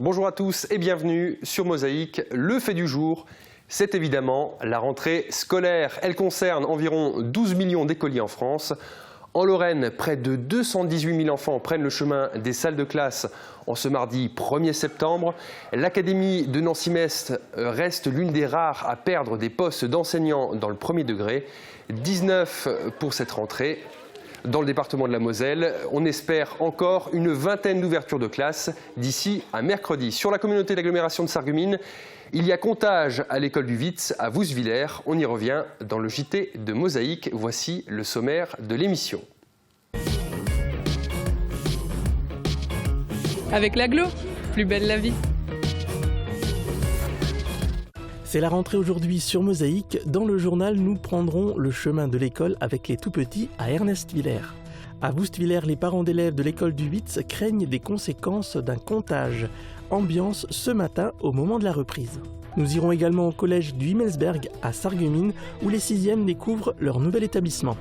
Bonjour à tous et bienvenue sur Mosaïque. Le fait du jour, c'est évidemment la rentrée scolaire. Elle concerne environ 12 millions d'écoliers en France. En Lorraine, près de 218 000 enfants prennent le chemin des salles de classe en ce mardi 1er septembre. L'Académie de Nancy-Metz reste l'une des rares à perdre des postes d'enseignants dans le premier degré. 19 pour cette rentrée. Dans le département de la Moselle, on espère encore une vingtaine d'ouvertures de classes d'ici à mercredi. Sur la communauté d'agglomération de Sarreguemines, il y a comptage à l'école du Witz à Wouswiller. On y revient dans le JT de Mosaïque. Voici le sommaire de l'émission. Avec l'agglo, plus belle la vie. C'est la rentrée aujourd'hui sur Mosaïque. Dans le journal, nous prendrons le chemin de l'école avec les tout-petits à Ernest-Villers. À Wouswiller, les parents d'élèves de l'école du Witz craignent des conséquences d'un comptage. Ambiance ce matin au moment de la reprise. Nous irons également au collège du Himmelsberg à Sarreguemines où les 6e découvrent leur nouvel établissement.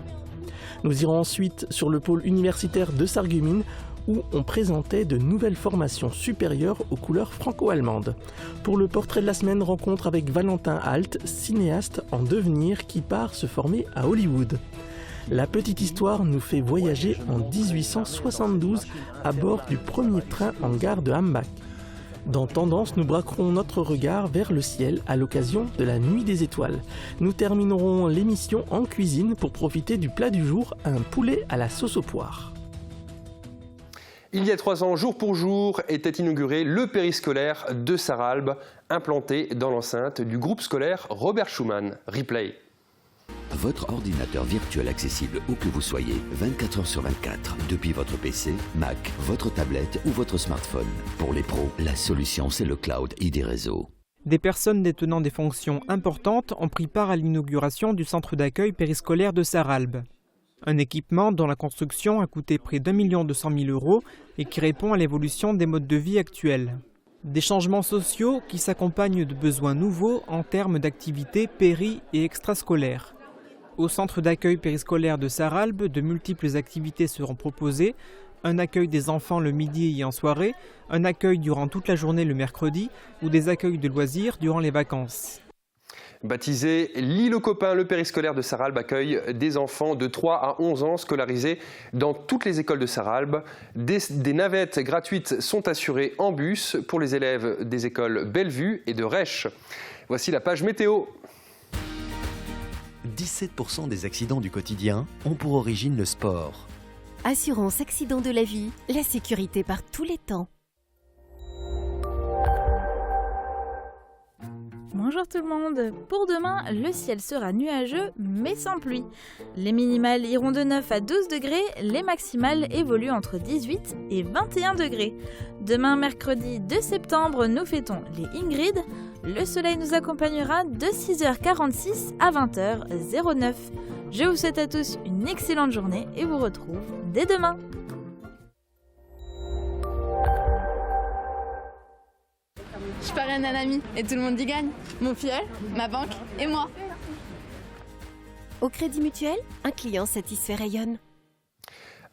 Nous irons ensuite sur le pôle universitaire de Sarreguemines où on présentait de nouvelles formations supérieures aux couleurs franco-allemandes. Pour le portrait de la semaine, rencontre avec Valentin Alt, cinéaste en devenir qui part se former à Hollywood. La petite histoire nous fait voyager en 1872 à bord du premier train en gare de Hambach. Dans Tendance, nous braquerons notre regard vers le ciel à l'occasion de la Nuit des Étoiles. Nous terminerons l'émission en cuisine pour profiter du plat du jour, un poulet à la sauce aux poires. Il y a 3 ans, jour pour jour, était inauguré le périscolaire de Sarralbe, implanté dans l'enceinte du groupe scolaire Robert Schuman. Replay. Votre ordinateur virtuel accessible où que vous soyez, 24 heures sur 24, depuis votre PC, Mac, votre tablette ou votre smartphone. Pour les pros, la solution c'est le cloud ID Réseau. Des personnes détenant des fonctions importantes ont pris part à l'inauguration du centre d'accueil périscolaire de Sarralbe. Un équipement dont la construction a coûté près d'1 200 000 € et qui répond à l'évolution des modes de vie actuels. Des changements sociaux qui s'accompagnent de besoins nouveaux en termes d'activités péri- et extrascolaires. Au centre d'accueil périscolaire de Sarralbe, de multiples activités seront proposées. Un accueil des enfants le midi et en soirée, un accueil durant toute la journée le mercredi ou des accueils de loisirs durant les vacances. Baptisé l'île aux copains, le périscolaire de Sarralbe accueille des enfants de 3 à 11 ans scolarisés dans toutes les écoles de Sarralbe. Des navettes gratuites sont assurées en bus pour les élèves des écoles Bellevue et de Rèche. Voici la page météo. 17% des accidents du quotidien ont pour origine le sport. Assurance accident de la vie, la sécurité par tous les temps. Bonjour tout le monde. Pour demain, le ciel sera nuageux mais sans pluie. Les minimales iront de 9 à 12 degrés, les maximales évoluent entre 18 et 21 degrés. Demain, mercredi 2 septembre, nous fêtons les Ingrid. Le soleil nous accompagnera de 6h46 à 20h09. Je vous souhaite à tous une excellente journée et vous retrouve dès demain. Je parraine un ami et tout le monde y gagne. Mon filleul, ma banque et moi. Au Crédit Mutuel, un client satisfait rayonne.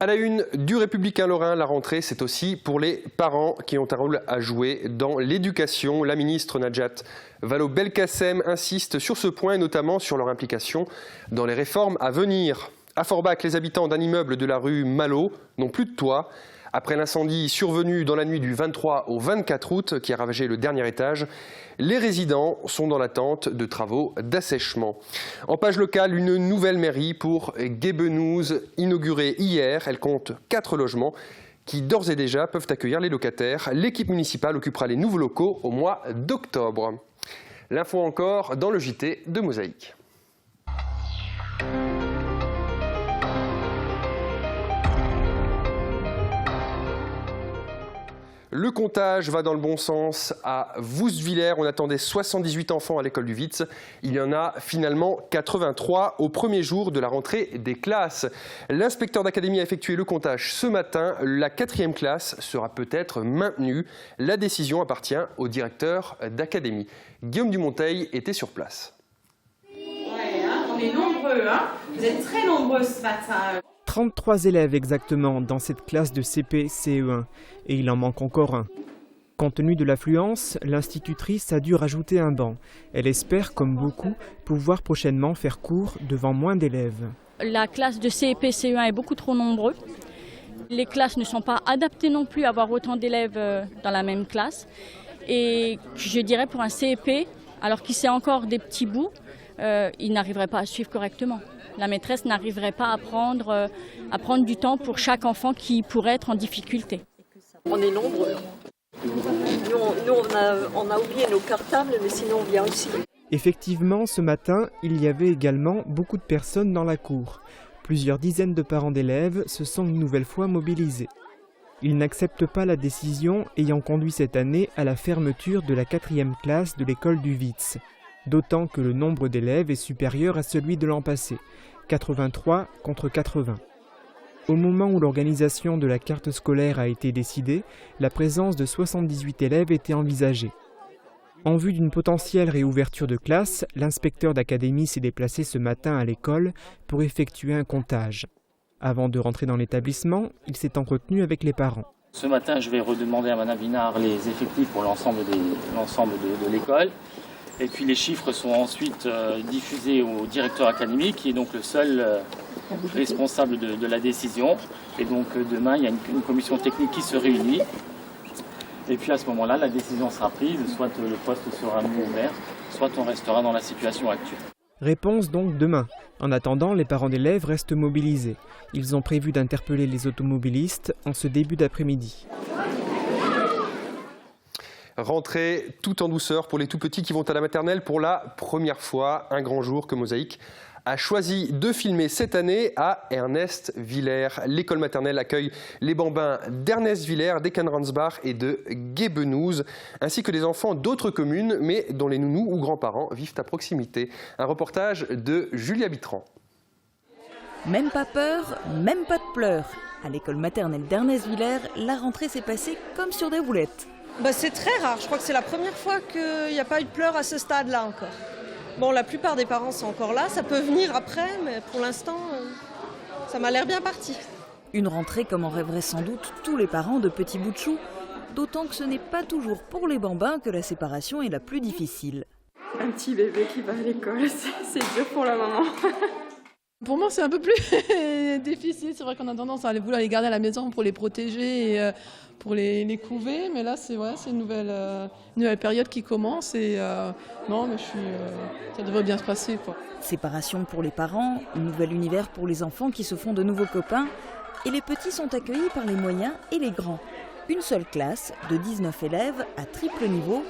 À la une du Républicain Lorrain, la rentrée, c'est aussi pour les parents qui ont un rôle à jouer dans l'éducation. La ministre Najat Vallaud-Belkacem insiste sur ce point et notamment sur leur implication dans les réformes à venir. À Forbach, les habitants d'un immeuble de la rue Malo n'ont plus de toit. Après l'incendie survenu dans la nuit du 23 au 24 août qui a ravagé le dernier étage, les résidents sont dans l'attente de travaux d'assèchement. En page locale, une nouvelle mairie pour Guébenouz inaugurée hier. Elle compte 4 logements qui d'ores et déjà peuvent accueillir les locataires. L'équipe municipale occupera les nouveaux locaux au mois d'octobre. L'info encore dans le JT de Mosaïque. Le comptage va dans le bon sens. À Wouswiller, on attendait 78 enfants à l'école du Witz. Il y en a finalement 83 au premier jour de la rentrée des classes. L'inspecteur d'académie a effectué le comptage ce matin. La 4e classe sera peut-être maintenue. La décision appartient au directeur d'académie. Guillaume Dumonteil était sur place. Ouais, hein, on est nombreux, hein. Vous êtes très nombreux ce matin. 33 élèves exactement dans cette classe de CP CE1 et il en manque encore un. Compte tenu de l'affluence, l'institutrice a dû rajouter un banc. Elle espère, comme beaucoup, pouvoir prochainement faire cours devant moins d'élèves. La classe de CEP, CE1 est beaucoup trop nombreuse. Les classes ne sont pas adaptées non plus à avoir autant d'élèves dans la même classe. Et je dirais pour un CEP, alors qu'il sait encore des petits bouts, il n'arriverait pas à suivre correctement. La maîtresse n'arriverait pas à prendre du temps pour chaque enfant qui pourrait être en difficulté. On est nombreux. Nous on a oublié nos cartables, mais sinon on vient aussi. Effectivement, ce matin, il y avait également beaucoup de personnes dans la cour. Plusieurs dizaines de parents d'élèves se sont une nouvelle fois mobilisés. Ils n'acceptent pas la décision ayant conduit cette année à la fermeture de la 4e classe de l'école du Witz. D'autant que le nombre d'élèves est supérieur à celui de l'an passé, 83 contre 80. Au moment où l'organisation de la carte scolaire a été décidée, la présence de 78 élèves était envisagée. En vue d'une potentielle réouverture de classe, l'inspecteur d'académie s'est déplacé ce matin à l'école pour effectuer un comptage. Avant de rentrer dans l'établissement, il s'est entretenu avec les parents. Ce matin, je vais redemander à Mme Vinard les effectifs pour l'ensemble de l'école. Et puis les chiffres sont ensuite diffusés au directeur académique, qui est donc le seul responsable de la décision. Et donc demain, il y a une commission technique qui se réunit. Et puis à ce moment-là, la décision sera prise, soit le poste sera ouvert, soit on restera dans la situation actuelle. Réponse donc demain. En attendant, les parents d'élèves restent mobilisés. Ils ont prévu d'interpeller les automobilistes en ce début d'après-midi. Rentrée tout en douceur pour les tout-petits qui vont à la maternelle pour la première fois. Un grand jour que Mosaïque a choisi de filmer cette année à Ernest-Villers. L'école maternelle accueille les bambins d'Ernest-Villers, d'Eckenransbach et de Guébenouz, ainsi que des enfants d'autres communes, mais dont les nounous ou grands-parents vivent à proximité. Un reportage de Julia Bitran. Même pas peur, même pas de pleurs. À l'école maternelle d'Ernest-Villers, la rentrée s'est passée comme sur des roulettes. C'est très rare, je crois que c'est la première fois qu'il n'y a pas eu de pleurs à ce stade-là encore. Bon, la plupart des parents sont encore là, ça peut venir après, mais pour l'instant, ça m'a l'air bien parti. Une rentrée comme en rêveraient sans doute tous les parents de petits bouts de chou, d'autant que ce n'est pas toujours pour les bambins que la séparation est la plus difficile. Un petit bébé qui va à l'école, c'est dur pour la maman. Pour moi, c'est un peu plus difficile. C'est vrai qu'on a tendance à vouloir les garder à la maison pour les protéger et pour les couver. Mais là, c'est une nouvelle période qui commence. Et non, mais ça devrait bien se passer, quoi. Séparation pour les parents, nouvel univers pour les enfants qui se font de nouveaux copains. Et les petits sont accueillis par les moyens et les grands. Une seule classe de 19 élèves à triple niveau.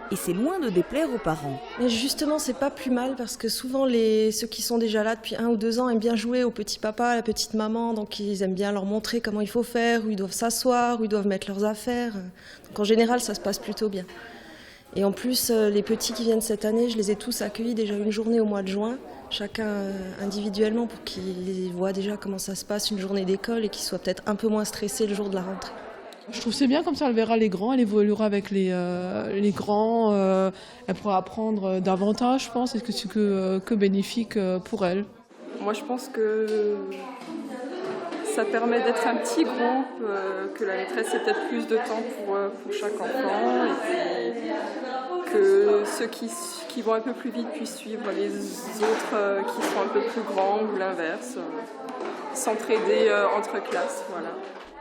Et c'est loin de déplaire aux parents. Mais justement, c'est pas plus mal parce que souvent ceux qui sont déjà là depuis 1 ou 2 ans aiment bien jouer au petit papa, à la petite maman, donc ils aiment bien leur montrer comment il faut faire, où ils doivent s'asseoir, où ils doivent mettre leurs affaires. Donc en général, ça se passe plutôt bien. Et en plus, les petits qui viennent cette année, je les ai tous accueillis déjà une journée au mois de juin, chacun individuellement pour qu'ils voient déjà comment ça se passe une journée d'école et qu'ils soient peut-être un peu moins stressés le jour de la rentrée. Je trouve que c'est bien, comme ça elle verra les grands, elle évoluera avec les grands, elle pourra apprendre davantage, je pense, et que c'est que bénéfique pour elle. Moi je pense que ça permet d'être un petit groupe, que la maîtresse ait peut-être plus de temps pour chaque enfant, et puis que ceux qui vont un peu plus vite puissent suivre les autres qui sont un peu plus grands ou l'inverse, s'entraider entre classes, voilà.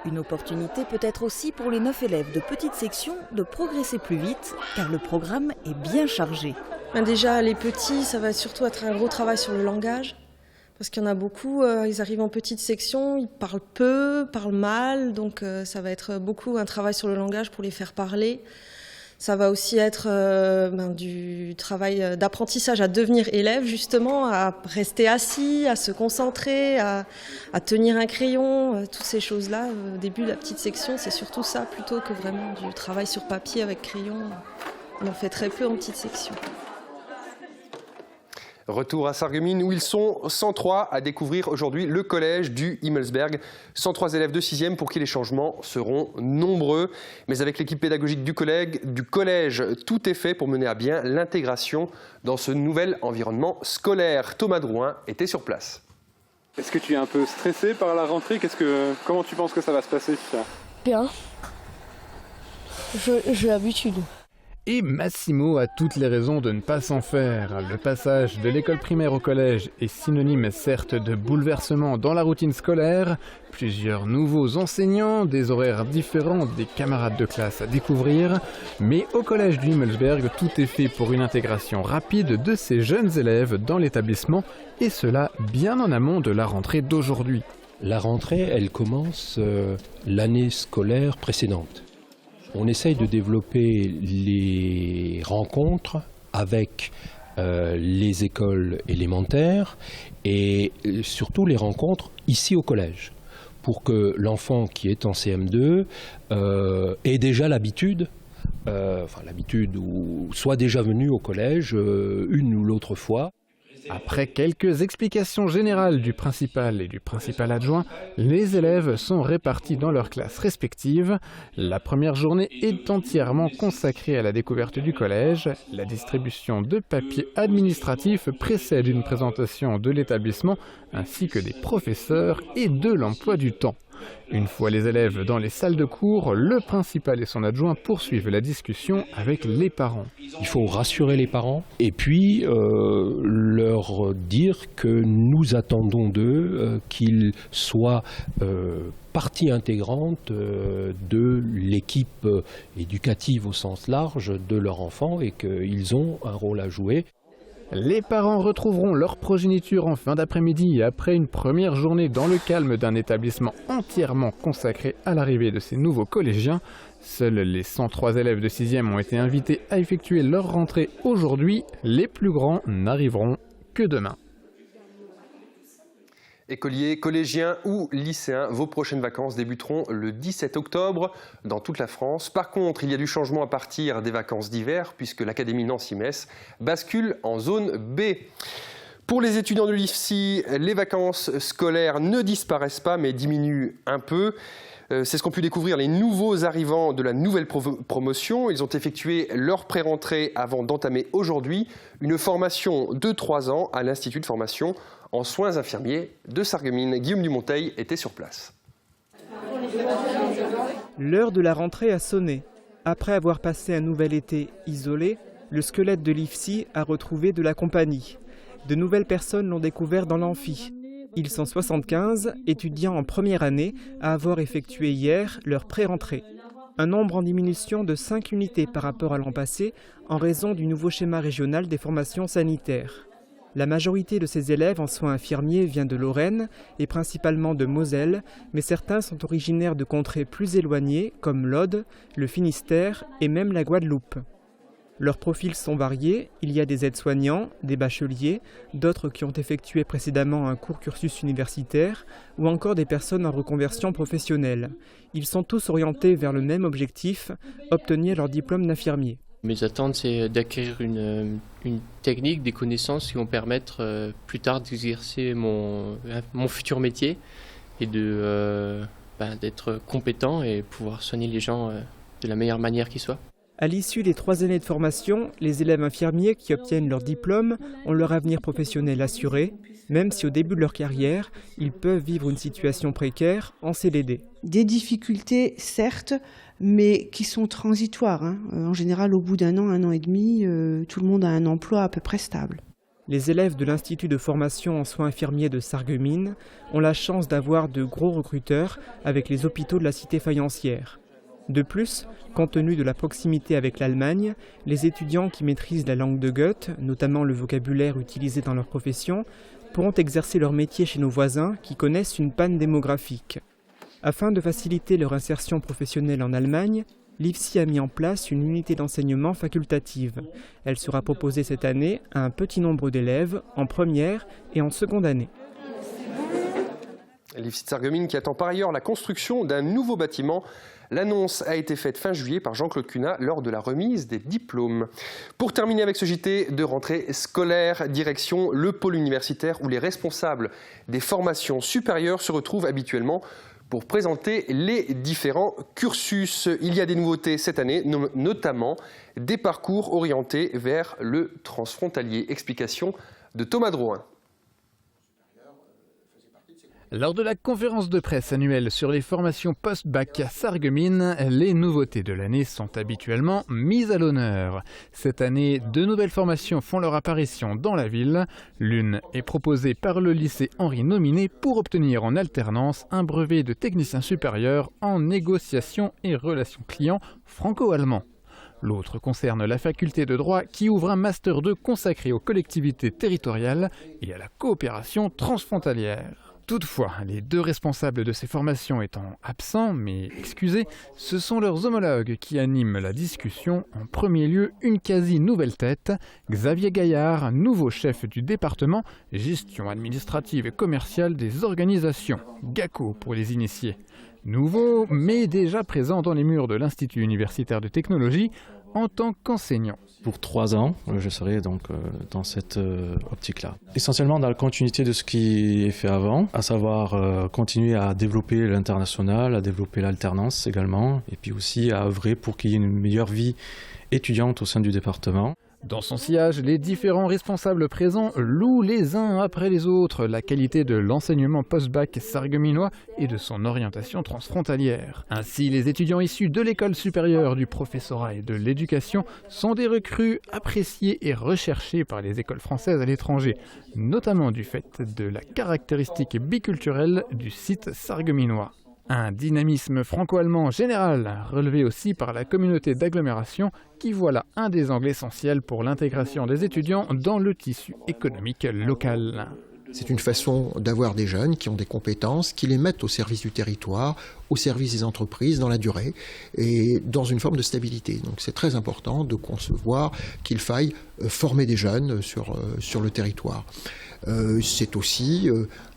Une opportunité peut-être aussi pour les 9 élèves de petite section de progresser plus vite, car le programme est bien chargé. Déjà, les petits, ça va surtout être un gros travail sur le langage, parce qu'il y en a beaucoup, ils arrivent en petite section, ils parlent peu, parlent mal, donc ça va être beaucoup un travail sur le langage pour les faire parler. Ça va aussi être du travail d'apprentissage à devenir élève, justement, à rester assis, à se concentrer, à tenir un crayon, toutes ces choses-là. Au début de la petite section, c'est surtout ça, plutôt que vraiment du travail sur papier avec crayon. On en fait très peu en petite section. Retour à Sarreguemines où ils sont 103 à découvrir aujourd'hui le collège du Himmelsberg. 103 élèves de 6e pour qui les changements seront nombreux. Mais avec l'équipe pédagogique du collège, tout est fait pour mener à bien l'intégration dans ce nouvel environnement scolaire. Thomas Drouin était sur place. Est-ce que tu es un peu stressé par la rentrée ? Comment tu penses que ça va se passer ? Bien. J'ai l'habitude. Et Massimo a toutes les raisons de ne pas s'en faire. Le passage de l'école primaire au collège est synonyme certes de bouleversement dans la routine scolaire, plusieurs nouveaux enseignants, des horaires différents, des camarades de classe à découvrir, mais au collège du Himmelsberg, tout est fait pour une intégration rapide de ces jeunes élèves dans l'établissement, et cela bien en amont de la rentrée d'aujourd'hui. La rentrée, elle commence l'année scolaire précédente. On essaye de développer les rencontres avec les écoles élémentaires et surtout les rencontres ici au collège, pour que l'enfant qui est en CM2 ait déjà l'habitude, ou soit déjà venu au collège une ou l'autre fois. Après quelques explications générales du principal et du principal adjoint, les élèves sont répartis dans leurs classes respectives. La première journée est entièrement consacrée à la découverte du collège. La distribution de papiers administratifs précède une présentation de l'établissement ainsi que des professeurs et de l'emploi du temps. Une fois les élèves dans les salles de cours, le principal et son adjoint poursuivent la discussion avec les parents. Il faut rassurer les parents et puis leur dire que nous attendons d'eux qu'ils soient partie intégrante de l'équipe éducative au sens large de leur enfant et qu'ils ont un rôle à jouer. Les parents retrouveront leur progéniture en fin d'après-midi après une première journée dans le calme d'un établissement entièrement consacré à l'arrivée de ces nouveaux collégiens. Seuls les 103 élèves de 6e ont été invités à effectuer leur rentrée aujourd'hui. Les plus grands n'arriveront que demain. Écoliers, collégiens ou lycéens, vos prochaines vacances débuteront le 17 octobre dans toute la France. Par contre, il y a du changement à partir des vacances d'hiver puisque l'Académie Nancy-Metz bascule en zone B. Pour les étudiants de l'IFSI, les vacances scolaires ne disparaissent pas mais diminuent un peu. C'est ce qu'ont pu découvrir les nouveaux arrivants de la nouvelle promotion. Ils ont effectué leur pré-rentrée avant d'entamer aujourd'hui une formation de 3 ans à l'Institut de formation en soins infirmiers de Sarreguemines. Guillaume Dumonteil était sur place. L'heure de la rentrée a sonné. Après avoir passé un nouvel été isolé, le squelette de l'IFSI a retrouvé de la compagnie. De nouvelles personnes l'ont découvert dans l'amphi. Ils sont 75, étudiants en première année, à avoir effectué hier leur pré-rentrée. Un nombre en diminution de 5 unités par rapport à l'an passé en raison du nouveau schéma régional des formations sanitaires. La majorité de ces élèves en soins infirmiers vient de Lorraine et principalement de Moselle, mais certains sont originaires de contrées plus éloignées comme l'Aude, le Finistère et même la Guadeloupe. Leurs profils sont variés, il y a des aides-soignants, des bacheliers, d'autres qui ont effectué précédemment un court cursus universitaire ou encore des personnes en reconversion professionnelle. Ils sont tous orientés vers le même objectif, obtenir leur diplôme d'infirmier. Mes attentes, c'est d'acquérir une technique, des connaissances qui vont permettre plus tard d'exercer mon futur métier et d'être compétent et pouvoir soigner les gens de la meilleure manière qui soit. À l'issue des 3 années de formation, les élèves infirmiers qui obtiennent leur diplôme ont leur avenir professionnel assuré, même si au début de leur carrière, ils peuvent vivre une situation précaire en CDD. Des difficultés, certes, mais qui sont transitoires. En général, au bout d'un an et demi, tout le monde a un emploi à peu près stable. Les élèves de l'Institut de formation en soins infirmiers de Sarreguemines ont la chance d'avoir de gros recruteurs avec les hôpitaux de la cité faïencière. De plus, compte tenu de la proximité avec l'Allemagne, les étudiants qui maîtrisent la langue de Goethe, notamment le vocabulaire utilisé dans leur profession, pourront exercer leur métier chez nos voisins qui connaissent une panne démographique. Afin de faciliter leur insertion professionnelle en Allemagne, l'IFSI a mis en place une unité d'enseignement facultative. Elle sera proposée cette année à un petit nombre d'élèves en première et en seconde année. L'IFSI de Sarreguemines qui attend par ailleurs la construction d'un nouveau bâtiment. L'annonce a été faite fin juillet par Jean-Claude Cunat lors de la remise des diplômes. Pour terminer avec ce JT de rentrée scolaire, direction le pôle universitaire où les responsables des formations supérieures se retrouvent habituellement pour présenter les différents cursus. Il y a des nouveautés cette année, notamment des parcours orientés vers le transfrontalier. Explication de Thomas Drouin. Lors de la conférence de presse annuelle sur les formations post-bac à Sarreguemines, les nouveautés de l'année sont habituellement mises à l'honneur. Cette année, 2 nouvelles formations font leur apparition dans la ville. L'une est proposée par le lycée Henri Nominé pour obtenir en alternance un brevet de technicien supérieur en négociation et relations clients franco-allemand. L'autre concerne la faculté de droit qui ouvre un master 2 consacré aux collectivités territoriales et à la coopération transfrontalière. Toutefois, les 2 responsables de ces formations étant absents, mais excusés, ce sont leurs homologues qui animent la discussion. En premier lieu, une quasi nouvelle tête, Xavier Gaillard, nouveau chef du département gestion administrative et commerciale des organisations, GACO pour les initiés. Nouveau, mais déjà présent dans les murs de l'Institut universitaire de technologie en tant qu'enseignant. Pour 3 ans, je serai donc dans cette optique-là. Essentiellement dans la continuité de ce qui est fait avant, à savoir continuer à développer l'international, à développer l'alternance également, et puis aussi à œuvrer pour qu'il y ait une meilleure vie étudiante au sein du département. Dans son sillage, les différents responsables présents louent les uns après les autres la qualité de l'enseignement post-bac sarregueminois et de son orientation transfrontalière. Ainsi, les étudiants issus de l'école supérieure du professorat et de l'éducation sont des recrues appréciées et recherchées par les écoles françaises à l'étranger, notamment du fait de la caractéristique biculturelle du site sarregueminois. Un dynamisme franco-allemand général, relevé aussi par la communauté d'agglomération, qui voit là un des angles essentiels pour l'intégration des étudiants dans le tissu économique local. C'est une façon d'avoir des jeunes qui ont des compétences, qui les mettent au service du territoire, au service des entreprises dans la durée et dans une forme de stabilité. Donc c'est très important de concevoir qu'il faille former des jeunes sur le territoire. C'est aussi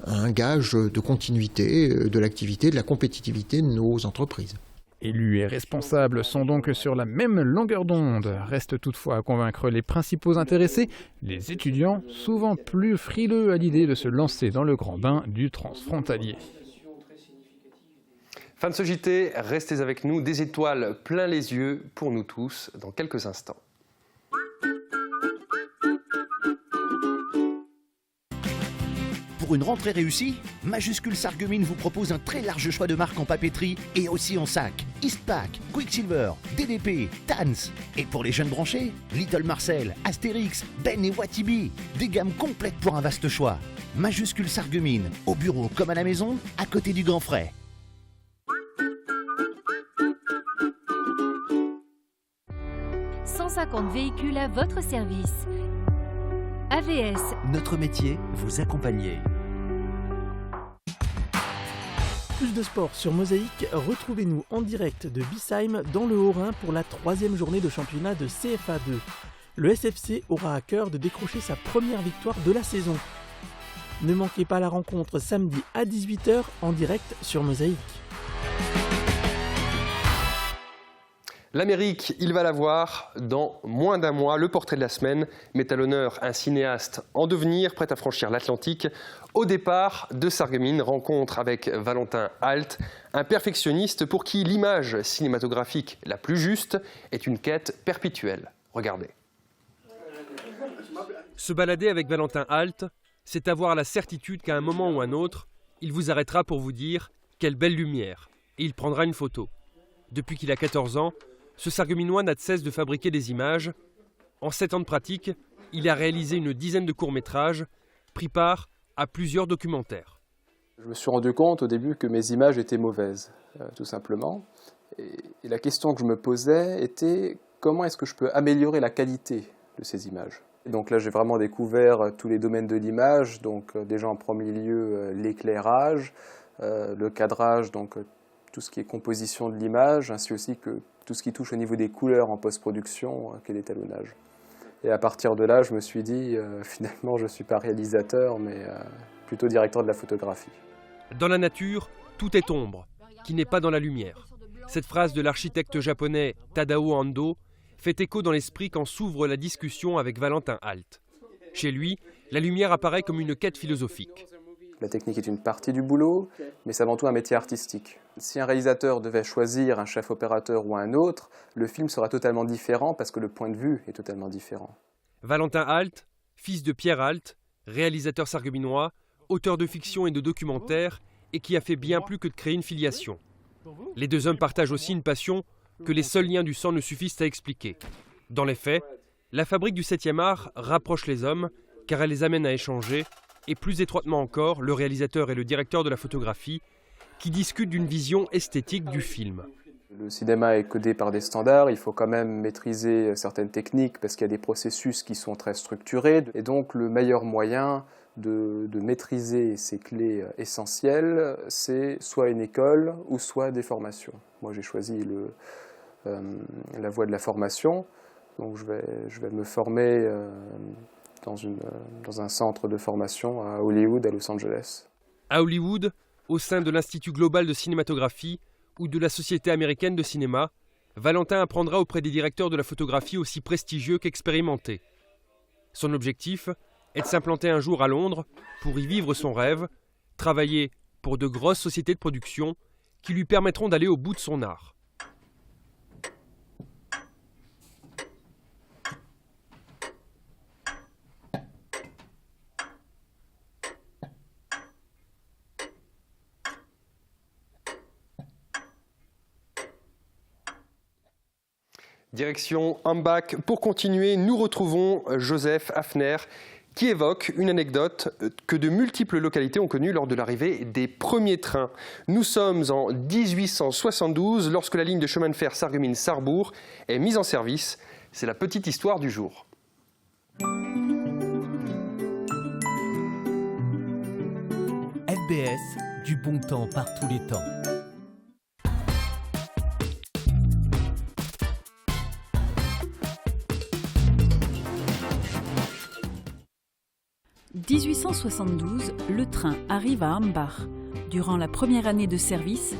un gage de continuité de l'activité, de la compétitivité de nos entreprises. Élus et responsables sont donc sur la même longueur d'onde. Reste toutefois à convaincre les principaux intéressés, les étudiants, souvent plus frileux à l'idée de se lancer dans le grand bain du transfrontalier. Fin de ce JT, restez avec nous, des étoiles plein les yeux pour nous tous dans quelques instants. Pour une rentrée réussie, Majuscule Sarreguemines vous propose un très large choix de marques en papeterie et aussi en sac. Eastpak, Quicksilver, DDP, Tans. Et pour les jeunes branchés, Little Marcel, Astérix, Ben et Watibi. Des gammes complètes pour un vaste choix. Majuscule Sarreguemines, au bureau comme à la maison, à côté du Grand Frais. « 150 véhicules à votre service. AVS. Notre métier, vous accompagner. Plus de sport sur Mosaïque, retrouvez-nous en direct de Bissheim dans le Haut-Rhin pour la 3e journée de championnat de CFA2. Le SFC aura à cœur de décrocher sa première victoire de la saison. Ne manquez pas la rencontre samedi à 18h en direct sur Mosaïque. L'Amérique, il va la voir dans moins d'un mois. Le portrait de la semaine met à l'honneur un cinéaste en devenir, prêt à franchir l'Atlantique. Au départ de Sarreguemines, rencontre avec Valentin Alt, un perfectionniste pour qui l'image cinématographique la plus juste est une quête perpétuelle. Regardez. Se balader avec Valentin Alt, c'est avoir la certitude qu'à un moment ou un autre, il vous arrêtera pour vous dire « quelle belle lumière » et il prendra une photo. Depuis qu'il a 14 ans, ce Sarregueminois n'a de cesse de fabriquer des images. En 7 ans de pratique, il a réalisé une dizaine de courts-métrages, pris part à plusieurs documentaires. Je me suis rendu compte au début que mes images étaient mauvaises, tout simplement. Et la question que je me posais était comment est-ce que je peux améliorer la qualité de ces images. Et donc là, j'ai vraiment découvert tous les domaines de l'image, donc déjà en premier lieu l'éclairage, le cadrage, donc tout ce qui est composition de l'image, ainsi aussi que tout ce qui touche au niveau des couleurs en post-production, qu'est l'étalonnage. Et à partir de là, je me suis dit, finalement, je ne suis pas réalisateur, mais plutôt directeur de la photographie. Dans la nature, tout est ombre, qui n'est pas dans la lumière. Cette phrase de l'architecte japonais Tadao Ando fait écho dans l'esprit quand s'ouvre la discussion avec Valentin Alt. Chez lui, la lumière apparaît comme une quête philosophique. La technique est une partie du boulot, mais c'est avant tout un métier artistique. Si un réalisateur devait choisir un chef opérateur ou un autre, le film sera totalement différent parce que le point de vue est totalement différent. Valentin Alt, fils de Pierre Alt, réalisateur sarregueminois, auteur de fiction et de documentaires, et qui a fait bien plus que de créer une filiation. Les deux hommes partagent aussi une passion que les seuls liens du sang ne suffisent à expliquer. Dans les faits, la fabrique du 7e art rapproche les hommes car elle les amène à échanger, et plus étroitement encore, le réalisateur et le directeur de la photographie qui discutent d'une vision esthétique du film. Le cinéma est codé par des standards, il faut quand même maîtriser certaines techniques parce qu'il y a des processus qui sont très structurés. Et donc le meilleur moyen de maîtriser ces clés essentielles, c'est soit une école ou soit des formations. Moi j'ai choisi la voie de la formation, donc je vais me former dans un centre de formation à Hollywood, à Los Angeles. À Hollywood, au sein de l'Institut global de cinématographie ou de la Société américaine de cinéma, Valentin apprendra auprès des directeurs de la photographie aussi prestigieux qu'expérimentés. Son objectif est de s'implanter un jour à Londres pour y vivre son rêve, travailler pour de grosses sociétés de production qui lui permettront d'aller au bout de son art. Direction Hambach. Pour continuer, nous retrouvons Joseph Hafner qui évoque une anecdote que de multiples localités ont connue lors de l'arrivée des premiers trains. Nous sommes en 1872 lorsque la ligne de chemin de fer Sarreguemines-Sarrebourg est mise en service. C'est la petite histoire du jour. FBS, du bon temps par tous les temps. En 1872, le train arrive à Hambach. Durant la première année de service,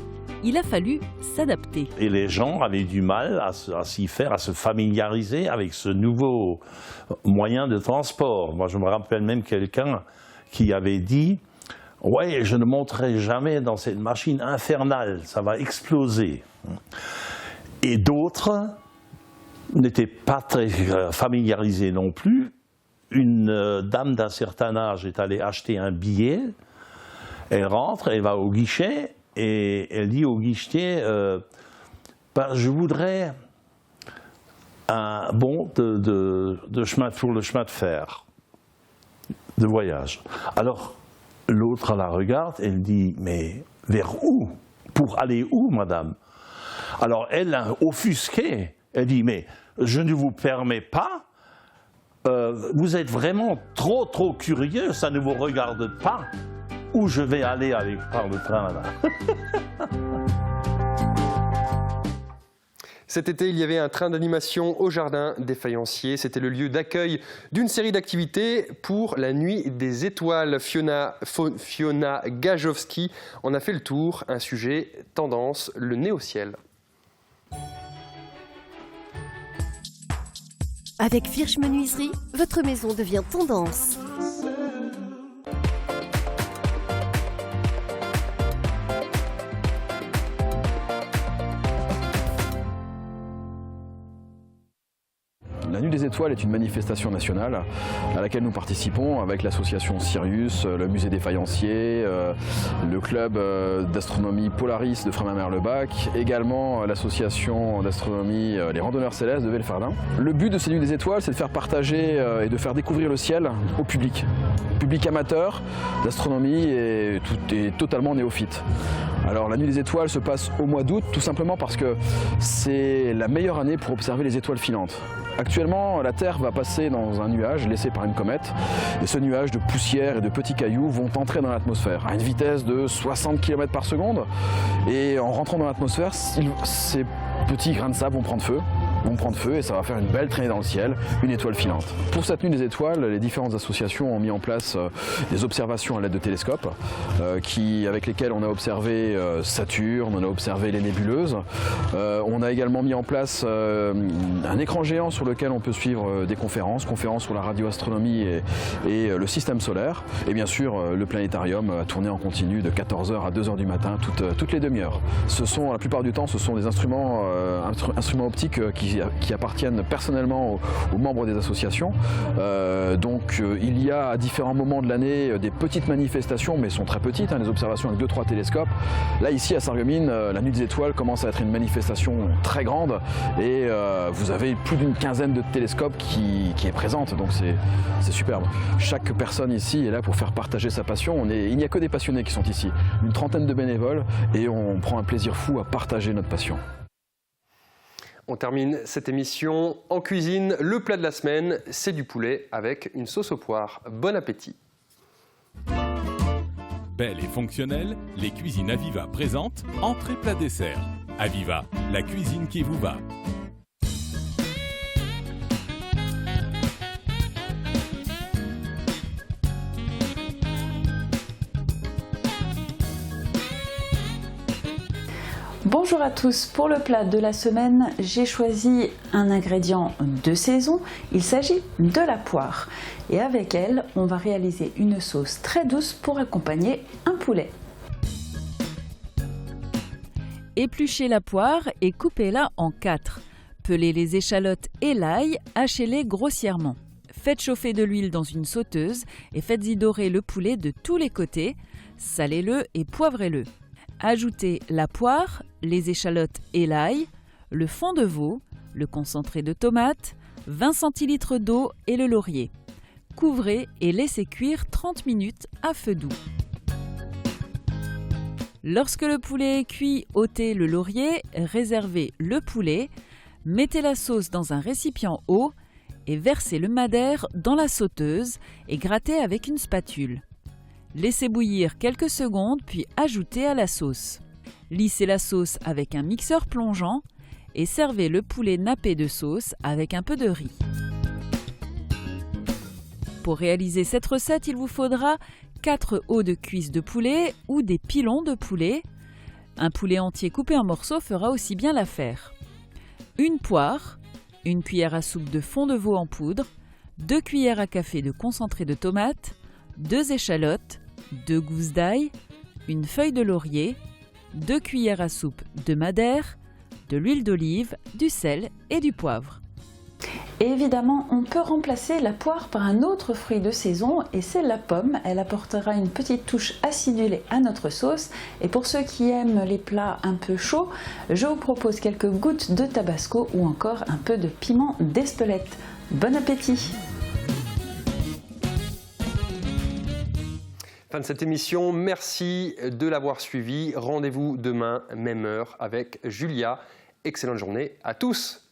il a fallu s'adapter. Et les gens avaient du mal à s'y faire, à se familiariser avec ce nouveau moyen de transport. Moi, je me rappelle même quelqu'un qui avait dit « Ouais, je ne monterai jamais dans cette machine infernale, ça va exploser. » Et d'autres n'étaient pas très familiarisés non plus. Une dame d'un certain âge est allée acheter un billet, elle rentre, elle va au guichet et elle dit au guichetier je voudrais un bon de chemin pour le chemin de fer, de voyage. Alors l'autre la regarde, elle dit mais vers où? Pour aller où, madame? Alors elle, offusquée, elle dit mais je ne vous permets pas. Vous êtes vraiment trop curieux, ça ne vous regarde pas. Où je vais aller par le train là. Cet été, il y avait un train d'animation au Jardin des Faïenciers. C'était le lieu d'accueil d'une série d'activités pour la Nuit des Étoiles. Fiona Gajowski en a fait le tour. Un sujet tendance, le nez au ciel. Avec Firsch Menuiserie, votre maison devient tendance. La Nuit des Étoiles est une manifestation nationale à laquelle nous participons avec l'association Sirius, le musée des Faïenciers, le club d'astronomie Polaris de Frémin-Merlebach, également l'association d'astronomie Les Randonneurs Célestes de Villefardin. Le but de ces Nuits des Étoiles, c'est de faire partager et de faire découvrir le ciel au public. Public amateur d'astronomie et totalement néophyte. Alors la Nuit des Étoiles se passe au mois d'août, tout simplement parce que c'est la meilleure année pour observer les étoiles filantes. Actuellement, la Terre va passer dans un nuage laissé par une comète, et ce nuage de poussière et de petits cailloux vont entrer dans l'atmosphère à une vitesse de 60 km par seconde, et en rentrant dans l'atmosphère, ces petits grains de sable vont prendre feu et ça va faire une belle traînée dans le ciel, une étoile filante. Pour cette Nuit des Étoiles, les différentes associations ont mis en place des observations à l'aide de télescopes avec lesquels on a observé Saturne, on a observé les nébuleuses. On a également mis en place un écran géant sur lequel on peut suivre des conférences sur la radioastronomie et le système solaire. Et bien sûr, le planétarium a tourné en continu de 14h à 2h du matin, toutes les demi-heures. La plupart du temps, ce sont des instruments optiques qui qui appartiennent personnellement aux membres des associations. Il y a à différents moments de l'année des petites manifestations, mais elles sont très petites, les observations avec 2-3 télescopes. Là ici à Sarreguemines, la Nuit des Étoiles commence à être une manifestation très grande et vous avez plus d'une quinzaine de télescopes qui est présente, donc c'est superbe. Chaque personne ici est là pour faire partager sa passion. Il n'y a que des passionnés qui sont ici, une trentaine de bénévoles, et on prend un plaisir fou à partager notre passion. On termine cette émission en cuisine. Le plat de la semaine, c'est du poulet avec une sauce aux poires. Bon appétit! Belle et fonctionnelle, les cuisines Aviva présentent entrée plat dessert. Aviva, la cuisine qui vous va. Bonjour à tous, pour le plat de la semaine, j'ai choisi un ingrédient de saison, il s'agit de la poire. Et avec elle, on va réaliser une sauce très douce pour accompagner un poulet. Épluchez la poire et coupez-la en 4. Pelez les échalotes et l'ail, hachez-les grossièrement. Faites chauffer de l'huile dans une sauteuse et faites-y dorer le poulet de tous les côtés. Salez-le et poivrez-le. Ajoutez la poire, les échalotes et l'ail, le fond de veau, le concentré de tomate, 20 centilitres d'eau et le laurier. Couvrez et laissez cuire 30 minutes à feu doux. Lorsque le poulet est cuit, ôtez le laurier, réservez le poulet, mettez la sauce dans un récipient haut et versez le madère dans la sauteuse et grattez avec une spatule. Laissez bouillir quelques secondes puis ajoutez à la sauce. Lissez la sauce avec un mixeur plongeant et servez le poulet nappé de sauce avec un peu de riz. Pour réaliser cette recette, il vous faudra 4 os de cuisse de poulet ou des pilons de poulet. Un poulet entier coupé en morceaux fera aussi bien l'affaire. Une poire, une cuillère à soupe de fond de veau en poudre, 2 cuillères à café de concentré de tomate, 2 échalotes, 2 gousses d'ail, une feuille de laurier, 2 cuillères à soupe de madère, de l'huile d'olive, du sel et du poivre. Et évidemment, on peut remplacer la poire par un autre fruit de saison et c'est la pomme. Elle apportera une petite touche acidulée à notre sauce. Et pour ceux qui aiment les plats un peu chauds, je vous propose quelques gouttes de tabasco ou encore un peu de piment d'Espelette. Bon appétit! Fin de cette émission, merci de l'avoir suivi. Rendez-vous demain, même heure, avec Julia. Excellente journée à tous.